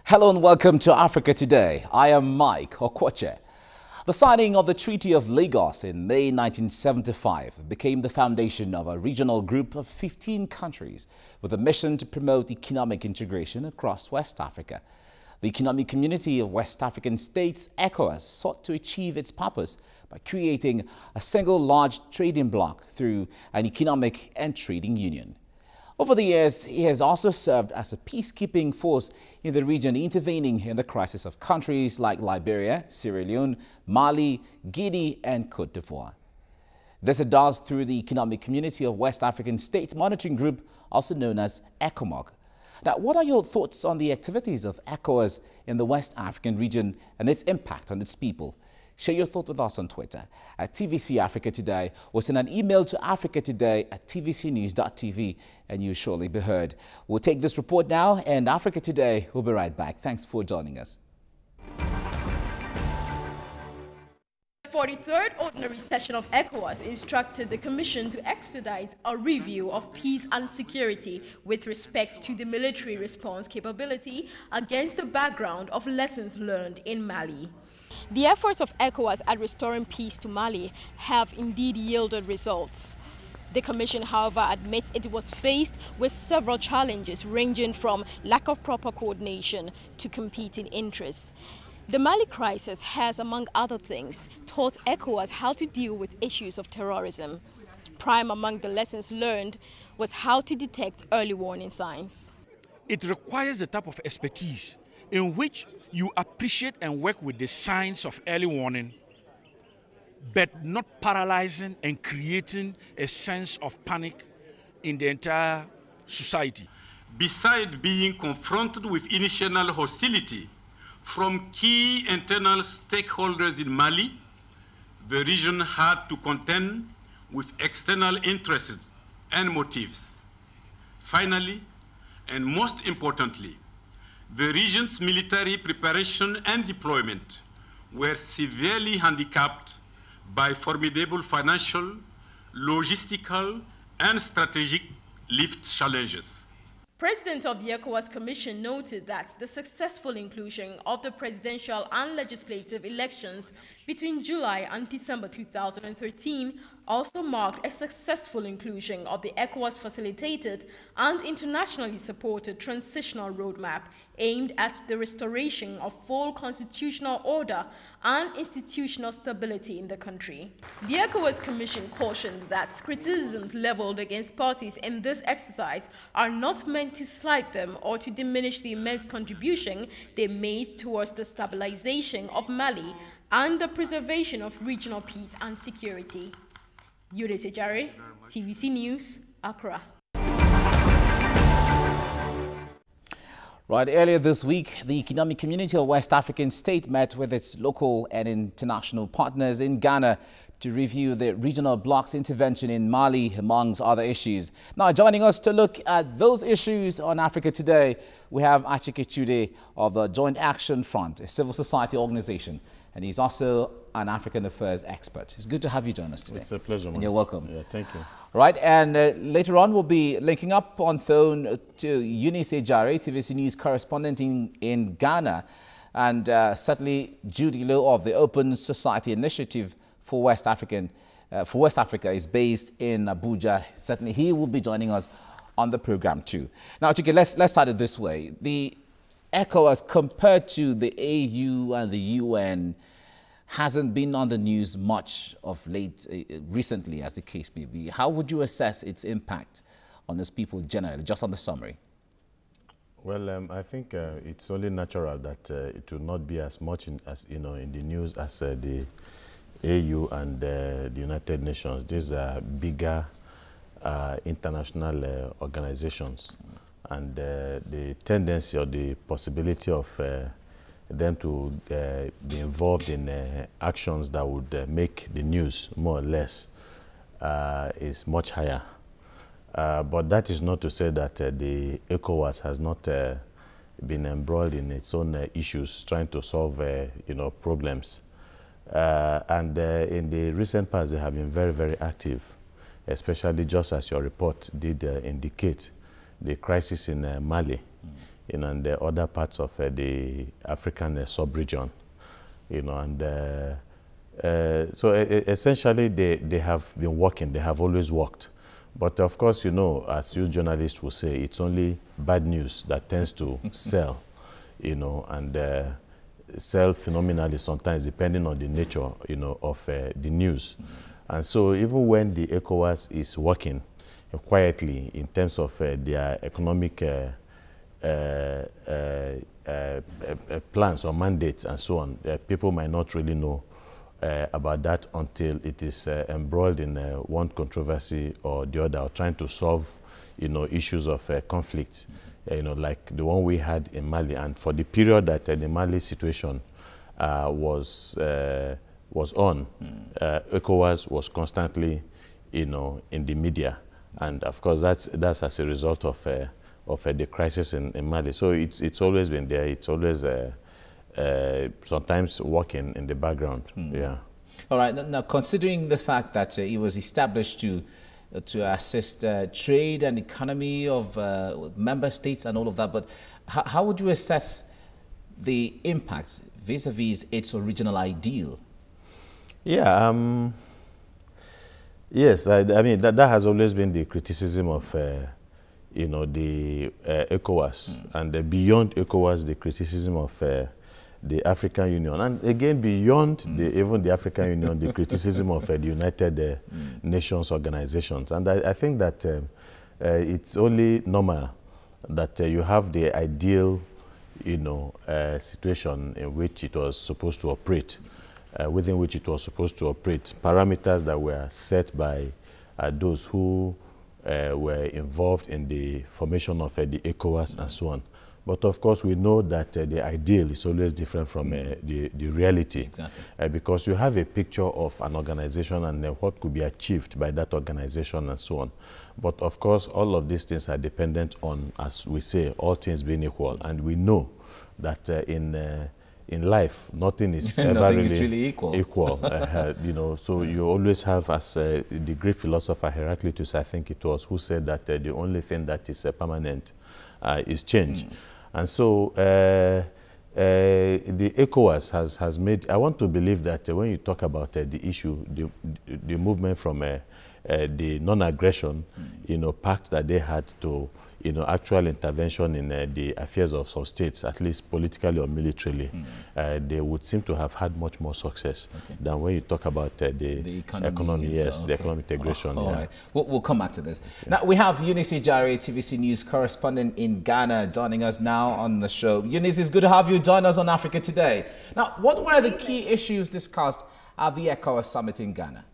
Hello and welcome to Africa Today. I am Mike Okwoche. The signing of the Treaty of Lagos in May 1975 became the foundation of a regional group of 15 countries with a mission to promote economic integration across West Africa. The Economic Community of West African States, Ecowas, sought to achieve its purpose by creating a single large trading bloc through an economic and trading union. Over the years, he has also served as a peacekeeping force in the region, intervening in the crisis of countries like Liberia, Sierra Leone, Mali, Guinea, and Cote d'Ivoire. This it does through the Economic Community of West African States Monitoring Group, also known as ECOMOG. Now, what are your thoughts on the activities of ECOWAS in the West African region and its impact on its people? Share your thoughts with us on Twitter at TVC Africa Today, or send an email to africatoday@tvcnews.tv and you'll surely be heard. We'll take this report now, and Africa Today will be right back. Thanks for joining us. The 43rd Ordinary Session of ECOWAS instructed the Commission to expedite a review of peace and security with respect to the military response capability against the background of lessons learned in Mali. The efforts of ECOWAS at restoring peace to Mali have indeed yielded results. The Commission, however, admits it was faced with several challenges ranging from lack of proper coordination to competing interests. The Mali crisis has, among other things, taught ECOWAS how to deal with issues of terrorism. Prime among the lessons learned was how to detect early warning signs. It requires a type of expertise in which you appreciate and work with the signs of early warning, but not paralyzing and creating a sense of panic in the entire society. Besides being confronted with initial hostility from key internal stakeholders in Mali, the region had to contend with external interests and motives. Finally, and most importantly, the region's military preparation and deployment were severely handicapped by formidable financial, logistical, and strategic lift challenges. President of the ECOWAS Commission noted that the successful inclusion of the presidential and legislative elections between July and December 2013 also marked a successful inclusion of the ECOWAS-facilitated and internationally supported transitional roadmap aimed at the restoration of full constitutional order and institutional stability in the country. The ECOWAS Commission cautioned that criticisms leveled against parties in this exercise are not meant to slight them or to diminish the immense contribution they made towards the stabilization of Mali and the preservation of regional peace and security. Yuri Sejare, TVC News, Accra. Right, earlier this week, the Economic Community of West African States met with its local and international partners in Ghana to review the regional bloc's intervention in Mali, amongst other issues. Now, joining us to look at those issues on Africa Today, we have Achike Chude of the Joint Action Front, a civil society organization, and he's also an African affairs expert. It's good to have you join us today. It's a pleasure, man. And you're welcome. Yeah, thank you. Right, and later on we'll be linking up on phone to Eunice Ejare, TVC News correspondent in Ghana, and certainly Judy Lowe of the Open Society Initiative for West Africa is based in Abuja. Certainly he will be joining us on the program too. Now, Chike, let's start it this way. The ECOWAS, compared to the AU and the UN, hasn't been on the news much of late, recently, as the case may be. How would you assess its impact on its people generally, just on the summary? Well, I think it's only natural that it will not be as much in the news as the AU and the United Nations. These are bigger international organizations, and the tendency or the possibility of them to be involved in actions that would make the news more or less is much higher. But that is not to say that the ECOWAS has not been embroiled in its own issues, trying to solve problems. And in the recent past, they have been very, very active, especially just as your report did indicate, the crisis in Mali you know, and the other parts of the African sub-region, you know, and so essentially they have been working, they have always worked. But of course, you know, as you journalists will say, it's only bad news that tends to sell, you know, and sell phenomenally sometimes depending on the nature, you know, of the news. And so even when the Ecowas is working quietly in terms of their economic plans or mandates and so on, people might not really know about that until it is embroiled in one controversy or the other, or trying to solve, you know, issues of conflict, you know, like the one we had in Mali. And for the period that the Mali situation was on, ECOWAS was constantly, you know, in the media, and of course that's as a result of the crisis in Mali. So it's always been there. It's always sometimes working in the background. Yeah. All right. Now, considering the fact that it was established to assist trade and economy of member states and all of that, but how would you assess the impact vis-a-vis its original ideal? Yeah. Yes. I mean that has always been the criticism of you know, the ECOWAS, and beyond ECOWAS, the criticism of the African Union, and again beyond even the African Union, the criticism of the United Nations organizations. And I think that it's only normal that you have the ideal, you know, situation in which it was supposed to operate, within which it was supposed to operate, parameters that were set by those who were involved in the formation of the ECOWAS and so on. But of course, we know that the ideal is always different from the reality. Exactly. Because you have a picture of an organization and what could be achieved by that organization and so on. But of course, all of these things are dependent on, as we say, all things being equal. And we know that in life, nothing is ever nothing is really equal. You know, so you always have, as the great philosopher Heraclitus, I think it was, who said that the only thing that is permanent is change. And so the ECOWAS has made, I want to believe that when you talk about the issue, the movement from the non-aggression, you know, pact that they had to, you know, actual intervention in the affairs of some states, at least politically or militarily, they would seem to have had much more success than when you talk about the economy. Yes, the economic integration. All right. We'll come back to this. Now, we have Eunice Jare, TVC News correspondent in Ghana, joining us now on the show. Eunice, it's good to have you join us on Africa Today. Now, what were the key issues discussed at the ECOWAS summit in Ghana?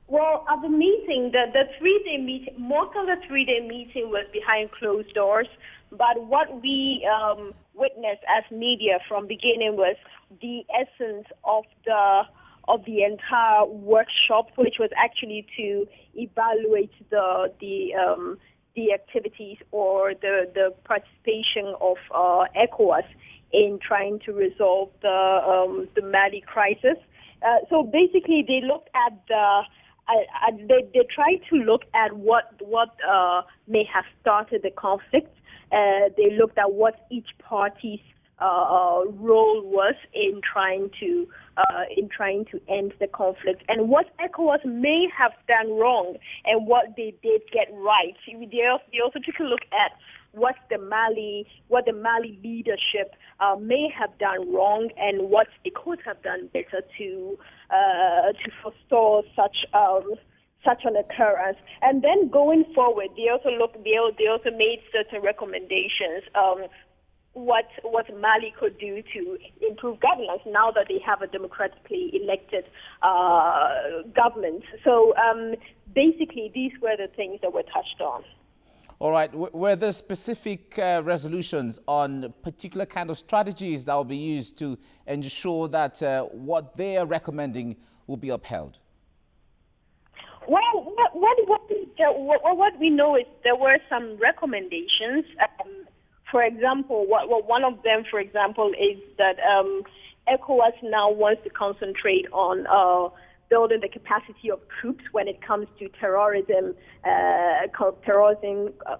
Well, at the meeting, the 3-day meeting, most of the 3-day meeting was behind closed doors. But what we witnessed as media from beginning was the essence of the entire workshop, which was actually to evaluate the activities or the participation of ECOWAS in trying to resolve the Mali crisis. So basically, they looked at they tried to look at what may have started the conflict. They looked at what each party's role was in trying to end the conflict, and what ECOWAS may have done wrong and what they did get right. They also took a look at what the Mali leadership may have done wrong and what it could have done better to forestall such an occurrence. And then going forward, they also made certain recommendations. What Mali could do to improve governance now that they have a democratically elected government. So basically, these were the things that were touched on. All right. Were there specific resolutions on particular kind of strategies that will be used to ensure that what they are recommending will be upheld? Well, what we know is there were some recommendations. For example, one of them, for example, is that ECOWAS now wants to concentrate on building the capacity of troops when it comes to terrorism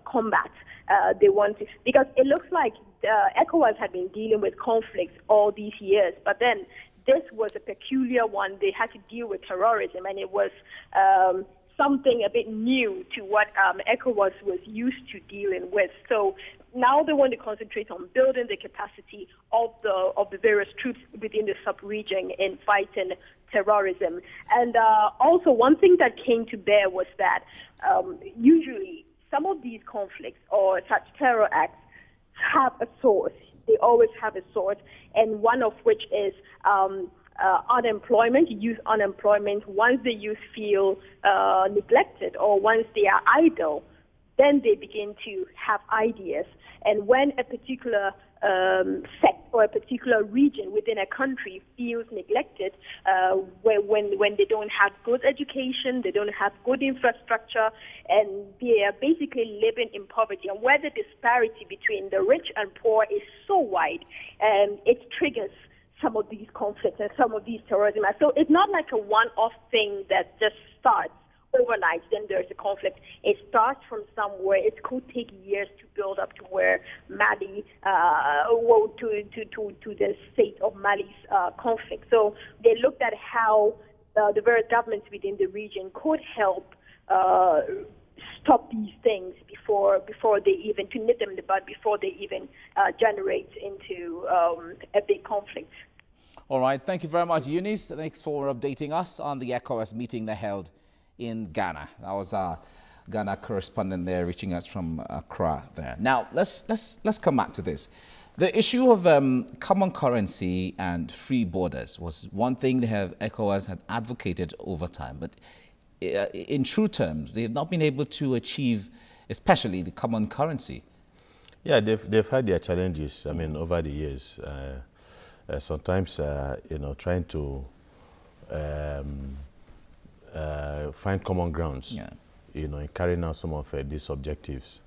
combat. They want to, because it looks like ECOWAS had been dealing with conflicts all these years, but then this was a peculiar one. They had to deal with terrorism, and it was something a bit new to what ECOWAS was used to dealing with. So now they want to concentrate on building the capacity of the various troops within the sub-region in fighting terrorism. And also one thing that came to bear was that usually some of these conflicts or such terror acts have a source. They always have a source, and one of which is unemployment, youth unemployment. Once the youth feel neglected or once they are idle, then they begin to have ideas. And when a particular sect or a particular region within a country feels neglected, when they don't have good education, they don't have good infrastructure, and they are basically living in poverty, and where the disparity between the rich and poor is so wide, it triggers some of these conflicts and some of these terrorism. So it's not like a one-off thing that just starts overnight, then there's a conflict. It starts from somewhere. It could take years to build up to where Mali, to the state of Mali's conflict. So they looked at how the various governments within the region could help stop these things before they even, to nip them in the bud before they even generate into a big conflict. All right. Thank you very much, Eunice. Thanks for updating us on the ECOWAS meeting they held in Ghana. That was our Ghana correspondent there reaching us from Accra there. Now, let's come back to this. The issue of common currency and free borders was one thing ECOWAS had advocated over time, but in true terms, they have not been able to achieve, especially the common currency. Yeah, they've had their challenges, I mean, over the years. Sometimes, trying to find common grounds, in carrying out some of these objectives.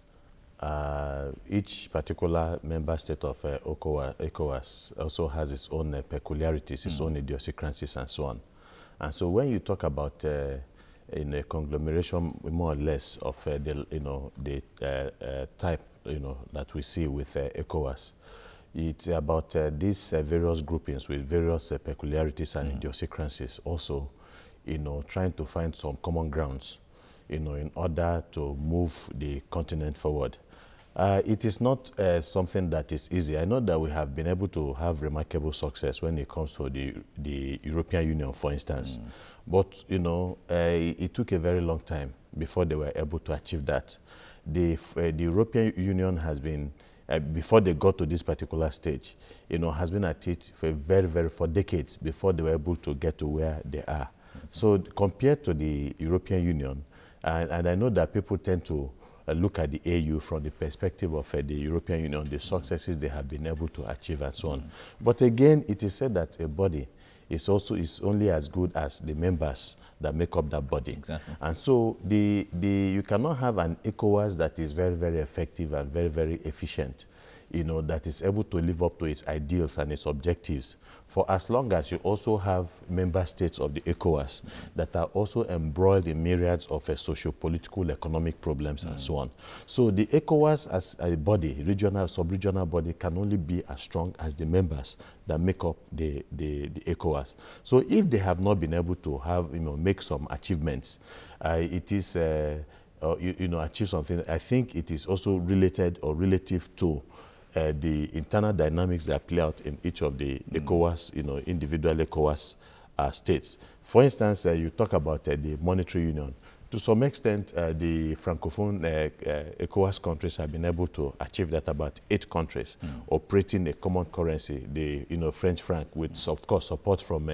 Each particular member state of ECOWAS also has its own peculiarities, its own idiosyncrasies, and so on. And so when you talk about in a conglomeration, more or less, of the type that we see with ECOWAS, it's about these various groupings with various peculiarities and idiosyncrasies. Also, trying to find some common grounds, in order to move the continent forward. It is not something that is easy. I know that we have been able to have remarkable success when it comes to the European Union, for instance. But, it took a very long time before they were able to achieve that. The European Union has been, before they got to this particular stage, has been at it for decades before they were able to get to where they are. So compared to the European Union, and I know that people tend to look at the AU from the perspective of the European Union, the successes they have been able to achieve and so on. But again, it is said that a body is only as good as the members that make up that body. Exactly. And so you cannot have an ECOWAS that is very, very effective and very, very efficient, that is able to live up to its ideals and its objectives, for as long as you also have member states of the ECOWAS that are also embroiled in myriads of socio-political, economic problems and so on. So the ECOWAS as a body, regional, sub-regional body, can only be as strong as the members that make up the ECOWAS. So if they have not been able to have, make some achievements, it is, achieve something, I think it is also related or relative to the internal dynamics that play out in each of the ECOWAS, individual ECOWAS states. For instance, you talk about the monetary union. To some extent, the Francophone ECOWAS countries have been able to achieve that. About 8 countries operating a common currency, the French franc, with of course support from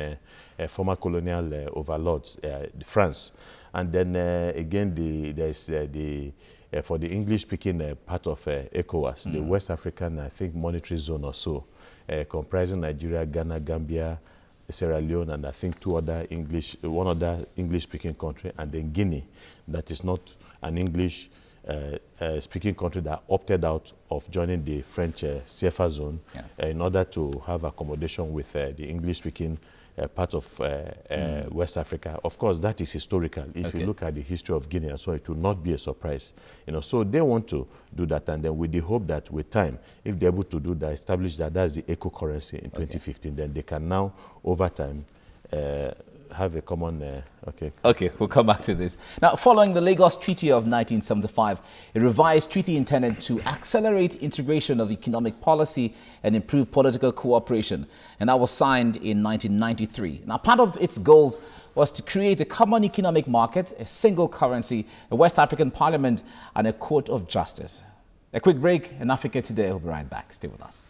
former colonial overlords, France. And then again, there's for the English-speaking part of ECOWAS, the West African, I think, monetary zone or so, comprising Nigeria, Ghana, Gambia, Sierra Leone, and I think one other English-speaking country, and then Guinea, that is not an English speaking country that opted out of joining the French CFA zone in order to have accommodation with the English-speaking part of West Africa. Of course, that is historical. If you look at the history of Guinea, so it will not be a surprise. So they want to do that, and then with the hope that with time, if they're able to do that, establish that that's the eco currency in 2015, then they can now, over time, have a common, Okay, we'll come back to this. Now, following the Lagos Treaty of 1975, a revised treaty intended to accelerate integration of economic policy and improve political cooperation, and that was signed in 1993. Now, part of its goals was to create a common economic market, a single currency, a West African parliament, and a court of justice. A quick break, and Africa Today will be right back. Stay with us.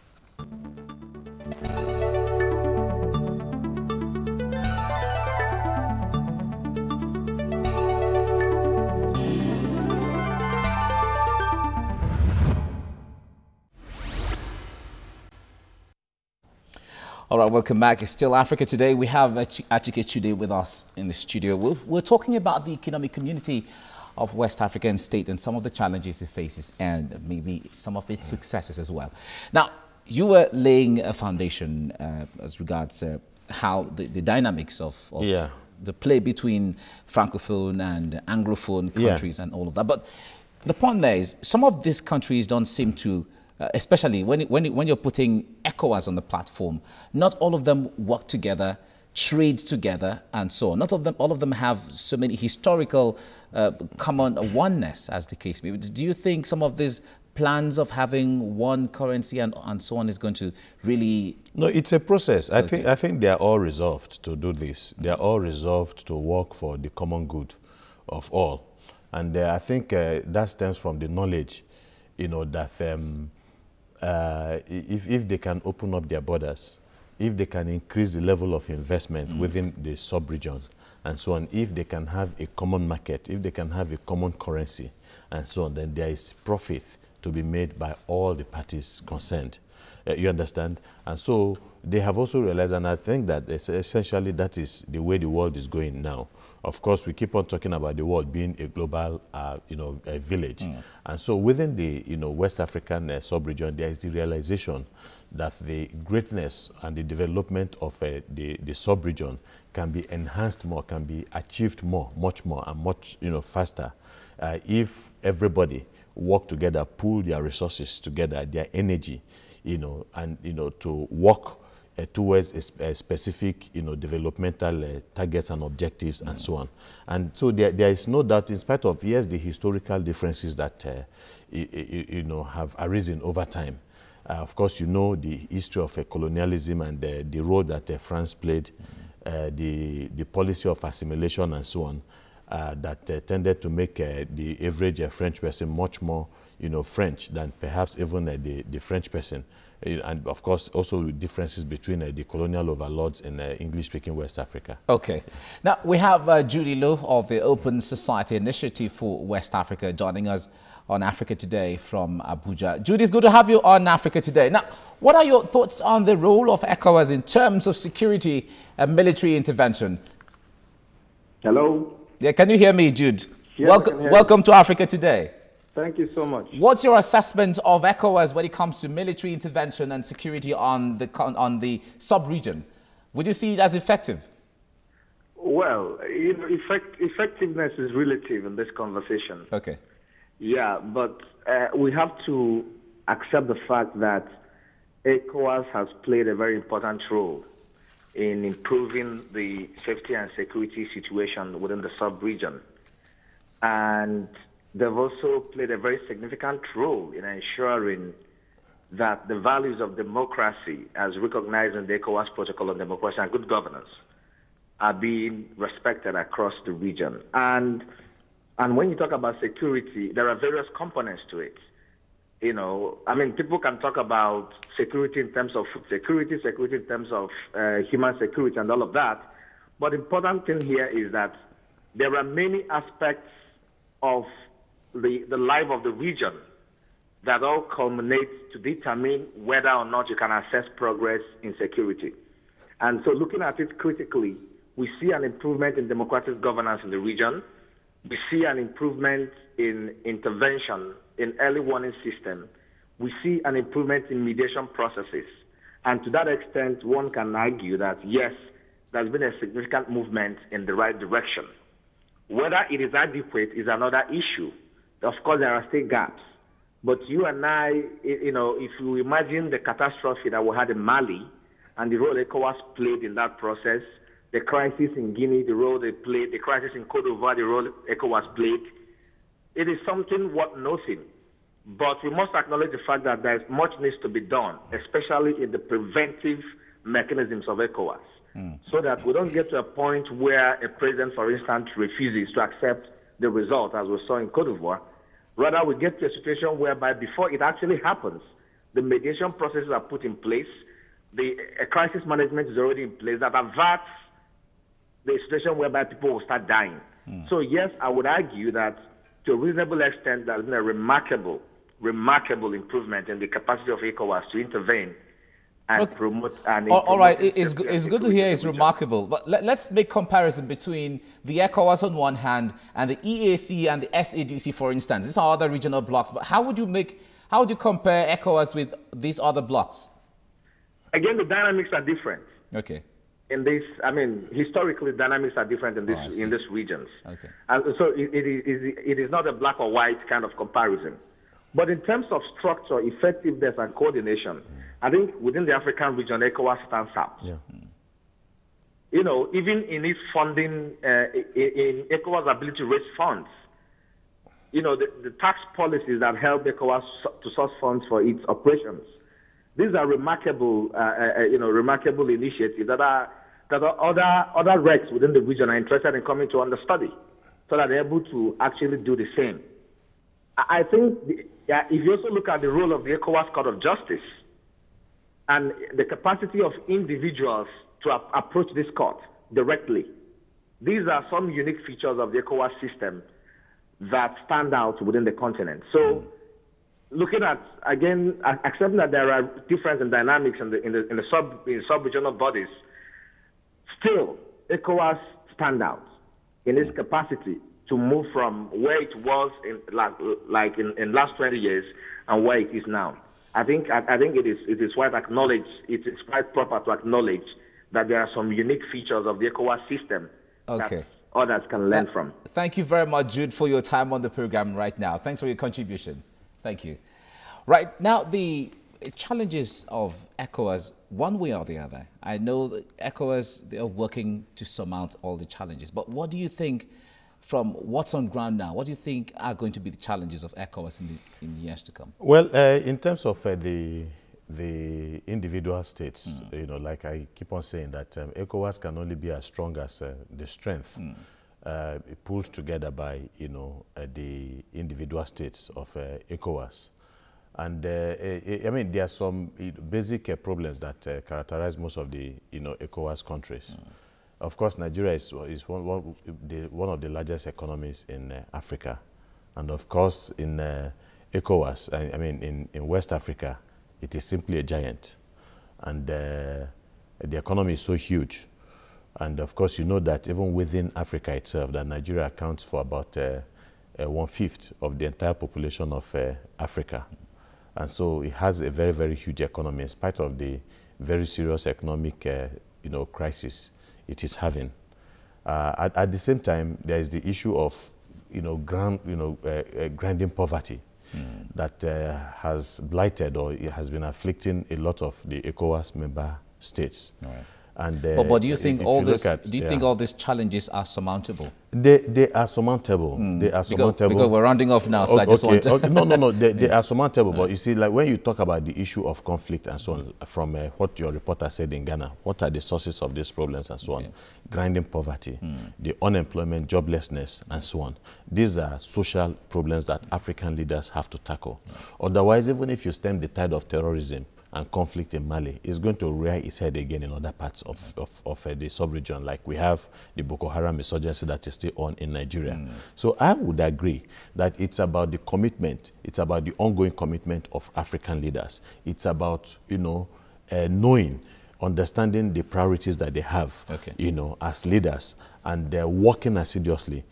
All right, welcome back. It's still Africa Today. We have Achike Chude with us in the studio. We're talking about the economic community of West African state and some of the challenges it faces and maybe some of its successes as well. Now, you were laying a foundation as regards how the dynamics of the play between Francophone and Anglophone countries and all of that. But the point there is some of these countries don't seem to especially when you're putting Ecowas on the platform, not all of them work together, trade together, and so on. Not all of them have so many historical common oneness, as the case may be. Do you think some of these plans of having one currency and so on is going to really? No, it's a process. I think they are all resolved to do this. They are all resolved to work for the common good of all, and I think that stems from the knowledge, that. If they can open up their borders, if they can increase the level of investment within the sub-region and so on, if they can have a common market, if they can have a common currency and so on, then there is profit to be made by all the parties concerned. You understand? And so they have also realized, and I think that essentially that is the way the world is going now. Of course, we keep on talking about the world being a global, a village. And so within the, West African sub-region, there is the realization that the greatness and the development of the sub-region can be enhanced more, can be achieved more, much more, and much, faster if everybody work together, pool their resources together, their energy, and, to work towards a specific, developmental targets and objectives and so on. And so there is no doubt, in spite of, yes, the historical differences that, have arisen over time. Of course, the history of colonialism and the role that France played, the policy of assimilation and so on, that tended to make the average French person much more, French than perhaps even the French person. And of course, also differences between the colonial overlords in English-speaking West Africa. Okay. Now, we have Judy Lowe of the Open Society Initiative for West Africa joining us on Africa Today from Abuja. Judy, it's good to have you on Africa Today. Now, what are your thoughts on the role of ECOWAS in terms of security and military intervention? Hello? Yeah, can you hear me, Jude? Yes, welcome to Africa Today. Thank you so much. What's your assessment of ECOWAS when it comes to military intervention and security on the sub-region? Would you see it as effective? Well, effectiveness is relative in this conversation. Okay. Yeah, but we have to accept the fact that ECOWAS has played a very important role in improving the safety and security situation within the sub-region. And they've also played a very significant role in ensuring that the values of democracy, as recognized in the ECOWAS Protocol on Democracy and Good Governance, are being respected across the region. And when you talk about security, there are various components to it. People can talk about security in terms of food security, security in terms of human security and all of that. But the important thing here is that there are many aspects of the life of the region that all culminate to determine whether or not you can assess progress in security. And so looking at it critically, we see an improvement in democratic governance in the region. We see an improvement in intervention, in early warning system. We see an improvement in mediation processes. And to that extent, one can argue that, yes, there's been a significant movement in the right direction. Whether it is adequate is another issue. Of course, there are still gaps. But you and I, if you imagine the catastrophe that we had in Mali and the role ECOWAS played in that process, the crisis in Guinea, the role they played, the crisis in Cote d'Ivoire, the role ECOWAS played, it is something worth noting. But we must acknowledge the fact that there's much needs to be done, especially in the preventive mechanisms of ECOWAS, so that we don't get to a point where a president, for instance, refuses to accept the result, as we saw in Cote d'Ivoire. Rather, we get to a situation whereby before it actually happens, the mediation processes are put in place, a crisis management is already in place that averts the situation whereby people will start dying. So yes, I would argue that to a reasonable extent, there has been a remarkable improvement in the capacity of ECOWAS to intervene and promote and all right, it's good to hear it's remarkable, but let's make comparison between the ECOWAS on one hand and the EAC and the SADC, for instance. These are other regional blocks, but how would you compare ECOWAS with these other blocks? Again, the dynamics are different. Okay. In this, historically, dynamics are different in these regions. Okay. And so it is not a black or white kind of comparison. But in terms of structure, effectiveness, and coordination, I think within the African region, ECOWAS stands out. Yeah. Even in its funding, in ECOWAS' ability to raise funds, the tax policies that help ECOWAS to source funds for its operations, these are remarkable, remarkable initiatives that other RECs within the region are interested in coming to understudy, so that they're able to actually do the same. I think if you also look at the role of the ECOWAS Court of Justice and the capacity of individuals to approach this court directly, these are some unique features of the ECOWAS system that stand out within the continent. So, looking at, again, accepting that there are differences in dynamics in the sub-regional bodies, still, ECOWAS stand out in its capacity to move from where it was in last 20 years and where it is now. I think it is quite acknowledged. It is quite proper to acknowledge that there are some unique features of the ECOWAS system that others can learn from. Thank you very much, Jude, for your time on the program right now. Thanks for your contribution. Thank you. Right now, the challenges of ECOWAS, one way or the other. I know that ECOWAS, they are working to surmount all the challenges. But what do you think, from what's on ground now, what do you think are going to be the challenges of ECOWAS in the years to come? Well, in terms of the individual states, like I keep on saying that ECOWAS can only be as strong as the strength pulled together by, the individual states of ECOWAS. And there are some basic problems that characterize most of the, ECOWAS countries. Of course, Nigeria is one of the largest economies in Africa. And of course, in ECOWAS, in West Africa, it is simply a giant. And the economy is so huge. And of course, you know that even within Africa itself, that Nigeria accounts for about 1/5 of the entire population of Africa. And so it has a very, very huge economy in spite of the very serious economic, crisis it is having. At the same time, there is the issue of, grinding poverty that has blighted or it has been afflicting a lot of the ECOWAS member states. Right. And, but do you think all these challenges are surmountable? They are surmountable. They are surmountable. Because we're rounding off now, so I just want to... No. They are surmountable. But you see, like when you talk about the issue of conflict and so on, from what your reporter said in Ghana, what are the sources of these problems and so on? Grinding poverty, the unemployment, joblessness, and so on. These are social problems that African leaders have to tackle. Otherwise, even if you stem the tide of terrorism and conflict in Mali, is going to rear its head again in other parts of the sub-region. Like we have the Boko Haram insurgency that is still on in Nigeria. So I would agree that it's about the commitment, it's about the ongoing commitment of African leaders. It's about, knowing, understanding the priorities that they have, as leaders, and they're working assiduously,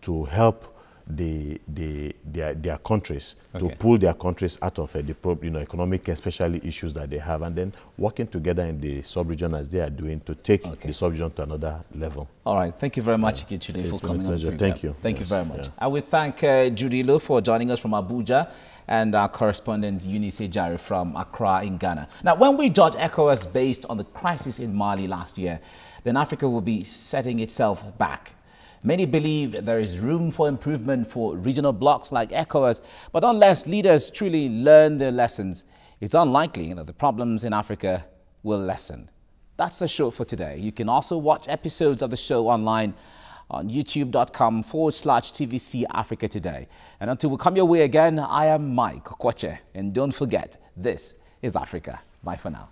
to help their countries, Okay. to pull their countries out of the economic, especially issues that they have, and then working together in the sub-region as they are doing to take the sub-region to another level. All right. Thank you very much, Ikichude, for coming on the program. Thank you. Thank you Yes, very much. yeah. I will thank Judilo for joining us from Abuja and our correspondent Eunice Jare from Accra in Ghana. Now, when we judge ECOWAS based on the crisis in Mali last year, then Africa will be setting itself back. Many believe there is room for improvement for regional blocs like ECOWAS, but unless leaders truly learn their lessons, it's unlikely the problems in Africa will lessen. That's the show for today. You can also watch episodes of the show online on youtube.com/TVC Africa Today. And until we come your way again, I am Mike Okwoche. And don't forget, this is Africa. Bye for now.